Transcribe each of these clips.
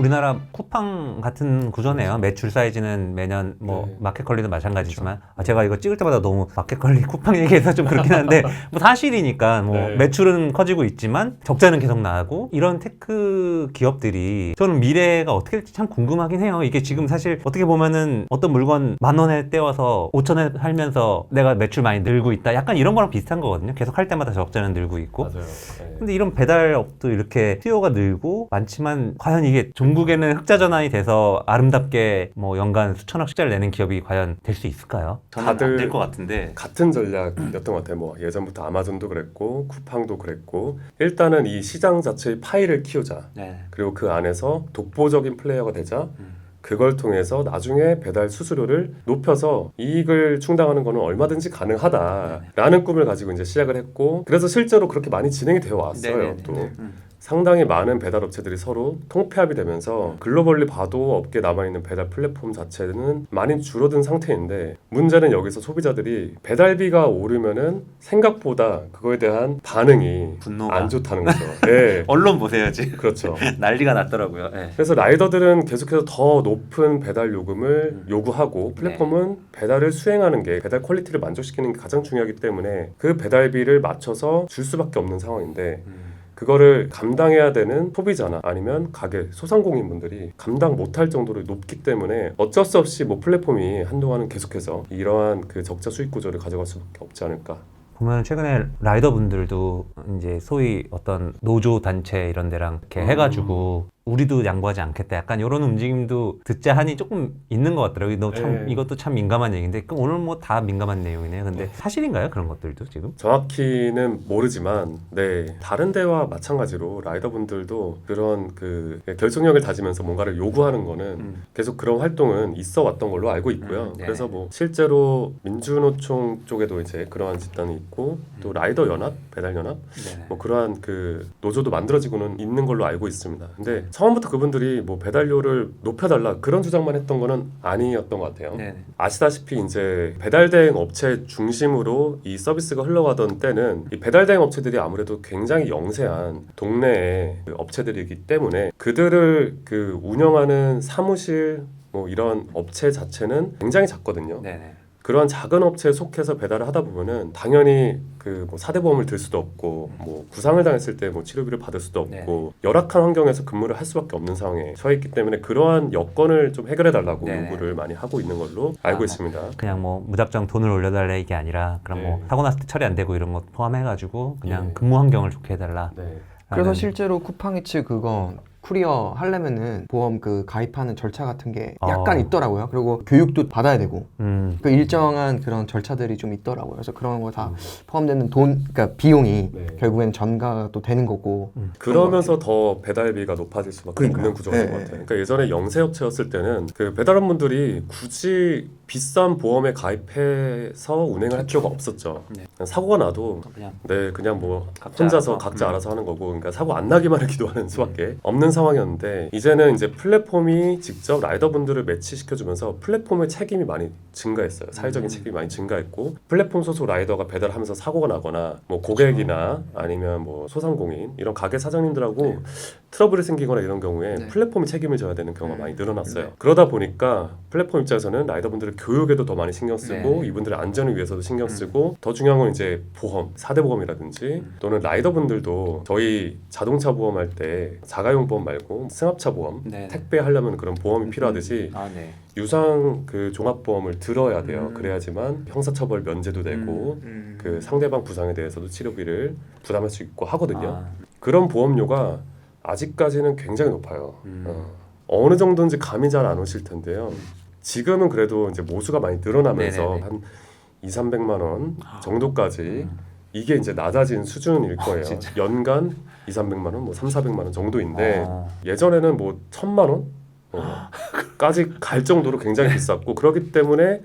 우리나라 쿠팡 같은 구조네요. 매출 사이즈는 매년 뭐 네. 마켓컬리도 마찬가지지만 제가 이거 찍을 때마다 너무 마켓컬리 쿠팡 얘기해서 좀 그렇긴 한데 뭐 사실이니까 뭐 네. 매출은 커지고 있지만 적자는 계속 나고 이런 테크 기업들이 저는 미래가 어떻게 될지 참 궁금하긴 해요. 이게 지금 사실 어떻게 보면은 어떤 물건 10,000원에 떼어서 5,000원에 팔면서 내가 매출 많이 늘고 있다. 약간 이런 거랑 비슷한 거거든요. 계속 할 때마다 적자는 늘고 있고. 맞아요. 네. 근데 이런 배달업도 이렇게 수요가 늘고 많지만 과연 이게 종국에는 흑자 전환이 돼서 아름답게 뭐 연간 수천억 씩자를 내는 기업이 과연 될 수 있을까요? 저는 안 다들 될 것 같은데. 같은 전략이었던 것 같아요. 뭐 예전부터 아마존도 그랬고 쿠팡도 그랬고 일단은 이 시장 자체의 파이를 키우자. 네. 그리고 그 안에서 독보적인 플레이어가 되자. 그걸 통해서 나중에 배달 수수료를 높여서 이익을 충당하는 거는 얼마든지 가능하다라는 꿈을 가지고 이제 시작을 했고 그래서 실제로 그렇게 많이 진행이 되어 왔어요. 네네네. 또 상당히 많은 배달 업체들이 서로 통폐합이 되면서 글로벌리 봐도 업계에 남아있는 배달 플랫폼 자체는 많이 줄어든 상태인데 문제는 여기서 소비자들이 배달비가 오르면은 생각보다 그거에 대한 반응이 분노가. 안 좋다는 거죠. 네. 언론 보세요 지금. 그렇죠. 난리가 났더라고요. 네. 그래서 라이더들은 계속해서 더 높은 배달 요금을 요구하고 플랫폼은 배달을 수행하는 게 배달 퀄리티를 만족시키는 게 가장 중요하기 때문에 그 배달비를 맞춰서 줄 수밖에 없는 상황인데 그거를 감당해야 되는 소비자나 아니면 가게 소상공인분들이 감당 못할 정도로 높기 때문에 어쩔 수 없이 뭐 플랫폼이 한동안은 계속해서 이러한 그 적자 수익 구조를 가져갈 수밖에 없지 않을까. 보면 최근에 라이더 분들도 이제 소위 어떤 노조 단체 이런 데랑 이렇게 해가지고 우리도 양보하지 않겠다. 약간 이런 움직임도 듣자 하니 조금 있는 것 같더라고요. 너 참 네. 이것도 참 민감한 얘기인데 그럼 오늘 뭐 다 민감한 내용이네요. 근데 사실인가요? 그런 것들도 지금? 정확히는 모르지만 네 다른 데와 마찬가지로 라이더분들도 그런 그 결속력을 다지면서 뭔가를 요구하는 거는 계속 그런 활동은 있어 왔던 걸로 알고 있고요. 네. 그래서 뭐 실제로 민주노총 쪽에도 이제 그러한 집단이 있고 또 라이더 연합, 배달 연합 네네. 뭐 그러한 그 노조도 만들어지고는 있는 걸로 알고 있습니다. 근데 처음부터 그분들이 뭐 배달료를 높여달라 그런 주장만 했던 거는 아니었던 것 같아요. 네네. 아시다시피 이제 배달 대행 업체 중심으로 이 서비스가 흘러가던 때는 이 배달 대행 업체들이 아무래도 굉장히 영세한 동네의 그 업체들이기 때문에 그들을 그 운영하는 사무실 뭐 이런 업체 자체는 굉장히 작거든요. 네네. 그러한 작은 업체에 속해서 배달을 하다 보면은 당연히 그 뭐 사대보험을 들 수도 없고 뭐 부상을 당했을 때 뭐 치료비를 받을 수도 없고 열악한 환경에서 근무를 할 수밖에 없는 상황에 처해 있기 때문에 그러한 여건을 좀 해결해 달라고 네네. 요구를 많이 하고 있는 걸로 알고 있습니다. 그냥 뭐 무작정 돈을 올려달라 이게 아니라 그럼 뭐 네. 사고 났을 때 처리 안 되고 이런 거 포함해가지고 그냥 네. 근무 환경을 좋게 해달라. 네. 그래서 라는- 실제로 쿠팡이츠 그거 쿠리어 하려면은 보험 그 가입하는 절차 같은 게 약간 있더라고요. 그리고 교육도 받아야 되고 그 일정한 그런 절차들이 좀 있더라고요. 그래서 그런 거 다 포함되는 돈, 그러니까 비용이 네. 결국엔 전가가 또 되는 거고. 그러면서 더 배달비가 높아질 수밖에 그러니까요. 없는 구조인 네. 것 같아요. 그러니까 예전에 영세업체였을 때는 그 배달원분들이 굳이 비싼 보험에 가입해서 운행을 할 필요가 없었죠. 네. 그냥 사고가 나도 그냥 뭐 각자 혼자서 알아서. 각자 알아서 하는 거고, 그러니까 사고 안 나기만을 기도하는 수밖에 없는 상황이었는데 이제는 이제 플랫폼이 직접 라이더분들을 매치시켜주면서 플랫폼의 책임이 많이 증가했어요. 사회적인 책임이 많이 증가했고 플랫폼 소속 라이더가 배달하면서 사고가 나거나 뭐 고객이나 아니면 뭐 소상공인 이런 가게 사장님들하고 트러블이 생기거나 이런 경우에 플랫폼이 책임을 져야 되는 경우가 많이 늘어났어요. 그러다 보니까 플랫폼 입장에서는 라이더분들을 교육에도 더 많이 신경 쓰고 이분들의 안전을 위해서도 신경 쓰고 더 중요한 건 이제 보험, 4대 보험이라든지 또는 라이더분들도 저희 자동차 보험할 때 자가용 보험 말고 승합차 보험, 택배 하려면 그런 보험이 필요하듯이 유상 그 종합보험을 들어야 돼요. 그래야지만 형사처벌 면제도 되고 그 상대방 부상에 대해서도 치료비를 부담할 수 있고 하거든요. 그런 보험료가 아직까지는 굉장히 높아요. 어느 정도인지 감이 잘 안 오실 텐데요. 지금은 그래도 이제 모수가 많이 늘어나면서 네네네. 한 200~300만 원 정도까지 이게 이제 낮아진 수준일 거예요. 연간 200~300만 원, 뭐 300~400만 원 정도인데 예전에는 뭐 1000만 원 까지 갈 정도로 굉장히 비쌌고 그렇기 때문에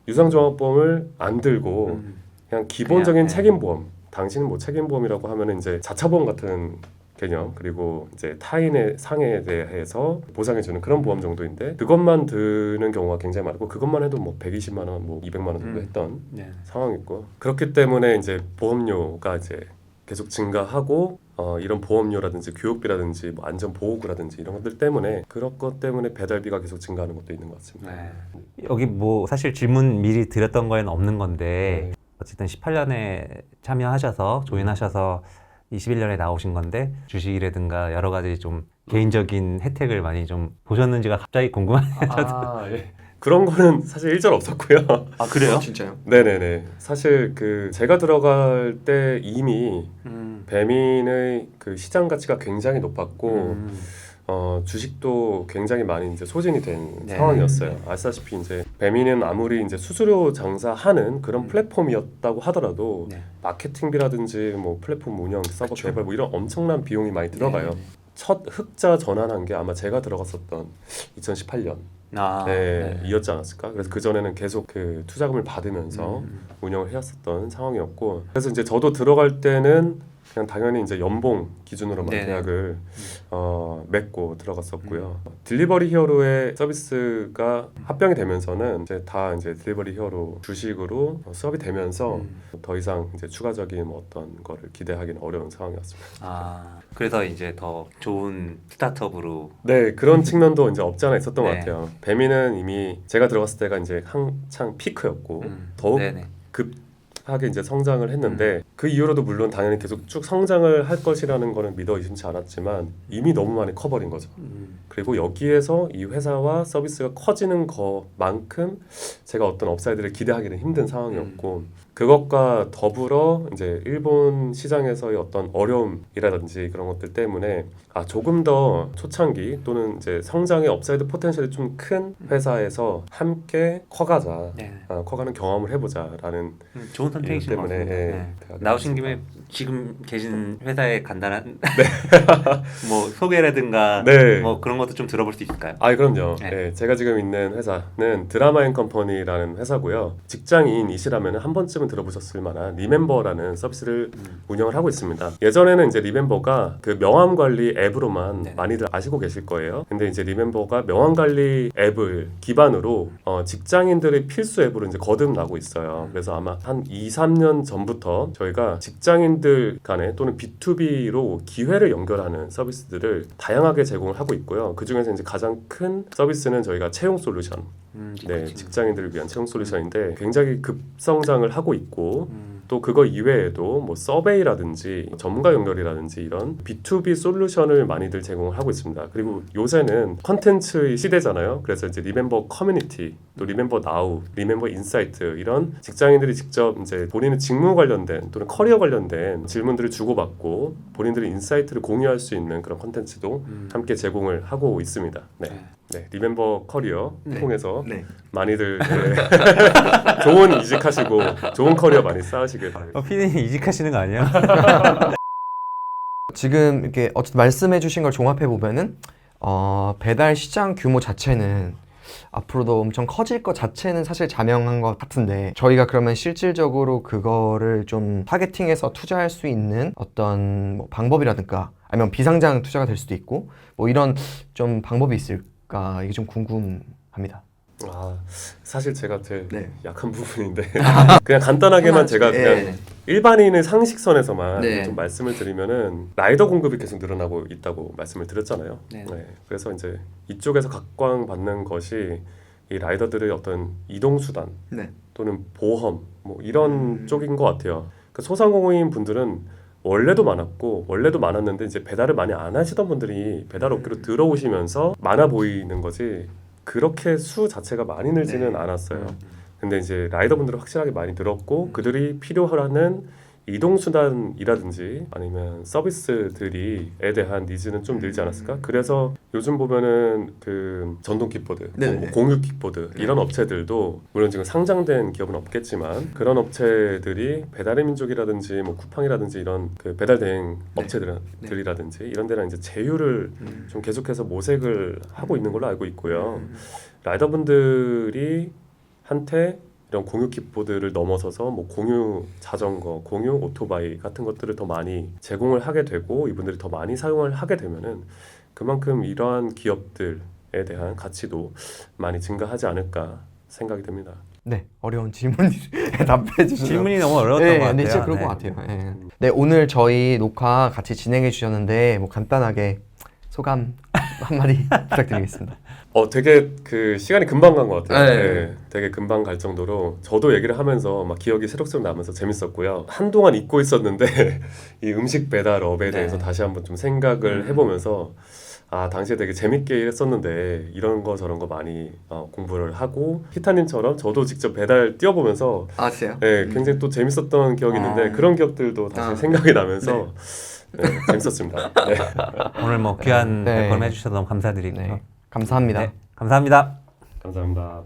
유상종합보험을 안 들고 그냥 기본적인 그냥, 책임보험. 당신은 뭐 책임보험이라고 하면은 이제 자차보험 같은 개념 그리고 이제 타인의 상해에 대해서 보상해주는 그런 보험 정도인데 그것만 드는 경우가 굉장히 많고 그것만 해도 뭐 120만 원, 뭐 200만 원 정도 했던 상황이고 그렇기 때문에 이제 보험료가 이제 계속 증가하고 이런 보험료라든지 교육비라든지 뭐 안전보호구라든지 이런 것들 때문에 그런 것 때문에 배달비가 계속 증가하는 것도 있는 것 같습니다. 여기 뭐 사실 질문 미리 드렸던 거에는 없는 건데 어쨌든 18년에 참여하셔서 조인하셔서 21년에 나오신 건데 주식이라든가 여러 가지 좀 개인적인 혜택을 많이 좀 보셨는지가 갑자기 궁금하네요. 그런 거는 사실 일절 없었고요. 아 그래요? 진짜요? 네네네. 사실 그 제가 들어갈 때 이미 배민의 그 시장 가치가 굉장히 높았고 주식도 굉장히 많이 이제 소진이 된 네. 상황이었어요. 아시다시피 이제 배민은 아무리 이제 수수료 장사하는 그런 플랫폼이었다고 하더라도 네. 마케팅비라든지 뭐 플랫폼 운영, 서버 그쵸. 개발 뭐 이런 엄청난 비용이 많이 들어가요. 네. 첫 흑자 전환한 게 아마 제가 들어갔었던 2018년 아, 네, 네. 이었지 않았을까? 그래서 그 전에는 계속 그 투자금을 받으면서 운영을 해왔었던 상황이었고, 그래서 이제 저도 들어갈 때는 그냥 당연히 이제 연봉 기준으로만 네네. 계약을 맺고 들어갔었고요. 딜리버리 히어로의 서비스가 합병이 되면서는 이제 다 이제 딜리버리 히어로 주식으로 수업이 되면서 더 이상 이제 추가적인 뭐 어떤 거를 기대하기는 어려운 상황이었습니다. 아 그래서 이제 더 좋은 스타트업으로 네, 그런 측면도 이제 없지 않아 있었던 것 네. 같아요. 배미는 이미 제가 들어갔을 때가 이제 한창 피크였고 더욱 네네. 급하게 이제 성장을 했는데 그 이후로도 물론 당연히 계속 쭉 성장을 할 것이라는 거는 믿어 의심치 않았지만 이미 너무 많이 커버린 거죠. 그리고 여기에서 이 회사와 서비스가 커지는 것만큼 제가 어떤 업사이드를 기대하기는 힘든 상황이었고 그것과 더불어 이제 일본 시장에서의 어떤 어려움이라든지 그런 것들 때문에 조금 더 초창기 또는 이제 성장의 업사이드 포텐셜이 좀 큰 회사에서 함께 커가자, 네. 커가는 경험을 해보자라는 좋은 이유 선택이신 것 때문에 같습니다. 예, 네. 대학을 나오신 갔습니다. 김에 지금 계신 회사의 간단한 뭐 소개라든가 네. 뭐 그런 것도 좀 들어볼 수 있을까요? 그럼요. 네. 네, 제가 지금 있는 회사는 드라마 앤 컴퍼니라는 회사고요. 직장인이시라면 한 번쯤은 들어보셨을 만한 리멤버라는 서비스를 운영을 하고 있습니다. 예전에는 이제 리멤버가 그 명함 관리 앱으로만 네. 많이들 아시고 계실 거예요. 근데 이제 리멤버가 명함 관리 앱을 기반으로 직장인들의 필수 앱으로 이제 거듭나고 있어요. 그래서 아마 한 2, 3년 전부터 저희가 직장인들 간에 또는 B2B로 기회를 연결하는 서비스들을 다양하게 제공을 하고 있고요. 그 중에서 이제 가장 큰 서비스는 저희가 채용 솔루션, 네, 그렇군요. 직장인들을 위한 채용 솔루션인데 굉장히 급성장을 하고 있고 또 그거 이외에도 뭐 서베이라든지 전문가 연결이라든지 이런 B2B 솔루션을 많이들 제공을 하고 있습니다. 그리고 요새는 컨텐츠의 시대잖아요. 그래서 이제 리멤버 커뮤니티, 또 리멤버 나우, 리멤버 인사이트 이런 직장인들이 직접 이제 본인의 직무 관련된 또는 커리어 관련된 질문들을 주고받고 본인들의 인사이트를 공유할 수 있는 그런 컨텐츠도 함께 제공을 하고 있습니다. 네. 네, 리멤버 커리어 통해서 네. 많이들 좋은 이직하시고 좋은 커리어 많이 쌓으시길 바랍니다. 피디님 이직하시는 거 아니에요? 지금 이렇게 어쨌든 말씀해주신 걸 종합해 보면은 배달 시장 규모 자체는 앞으로도 엄청 커질 것 자체는 사실 자명한 것 같은데 저희가 그러면 실질적으로 그거를 좀 타겟팅해서 투자할 수 있는 어떤 뭐 방법이라든가 아니면 비상장 투자가 될 수도 있고 뭐 이런 좀 방법이 있을까 이게 좀 궁금합니다. 사실 제가 제일 네. 약한 부분인데 그냥 간단하게만 제가 그냥 네. 일반인의 상식선에서만 네. 좀 말씀을 드리면은 라이더 공급이 계속 늘어나고 있다고 말씀을 드렸잖아요. 네. 그래서 이제 이쪽에서 각광받는 것이 이 라이더들의 어떤 이동 수단 네. 또는 보험 뭐 이런 쪽인 것 같아요. 그 소상공인 분들은 원래도 많았는데 이제 배달을 많이 안 하시던 분들이 배달 업계로 들어오시면서 많아 보이는 거지 그렇게 수 자체가 많이 늘지는 않았어요. 근데 이제 라이더분들은 확실하게 많이 늘었고 그들이 필요하는 이동수단이라든지 아니면 서비스들이에 대한 니즈는 좀 늘지 않았을까? 그래서 요즘 보면은 그 전동 킥보드, 뭐 공유 킥보드 이런 업체들도 물론 지금 상장된 기업은 없겠지만 그런 업체들이 배달의 민족이라든지 뭐 쿠팡이라든지 이런 그 배달 대행 업체들이라든지 이런 데랑 이제 제휴를 좀 계속해서 모색을 하고 있는 걸로 알고 있고요. 라이더분들이 한테 이런 공유 킥보드를 넘어서서 뭐 공유 자전거, 공유 오토바이 같은 것들을 더 많이 제공을 하게 되고 이분들이 더 많이 사용을 하게 되면은 그만큼 이러한 기업들에 대한 가치도 많이 증가하지 않을까 생각이 됩니다. 네, 어려운 질문 답해 주셔서 질문이 너무 어려웠던 네, 것 같아요. 네, 진짜 그런 네. 것 같아요. 네. 네, 오늘 저희 녹화 같이 진행해 주셨는데 뭐 간단하게 소감 한마디 부탁드리겠습니다. 되게 그 시간이 금방 간 것 같아요. 네. 네, 되게 금방 갈 정도로 저도 얘기를 하면서 막 기억이 새록새록 나면서 재밌었고요. 한동안 잊고 있었는데 이 음식 배달업에 대해서 네. 다시 한번 좀 생각을 해보면서 아 당시에 되게 재밌게 했었는데 이런 거 저런 거 많이 공부를 하고 히타님처럼 저도 직접 배달 뛰어보면서 아, 진짜요? 네, 굉장히 또 재밌었던 기억이 있는데 그런 기억들도 다시 생각이 나면서 네, 재밌었습니다. 네. 오늘 뭐 귀한 네. 발걸음 해주셔서 너무 감사드리고요. 네, 감사합니다. 네, 감사합니다. 감사합니다.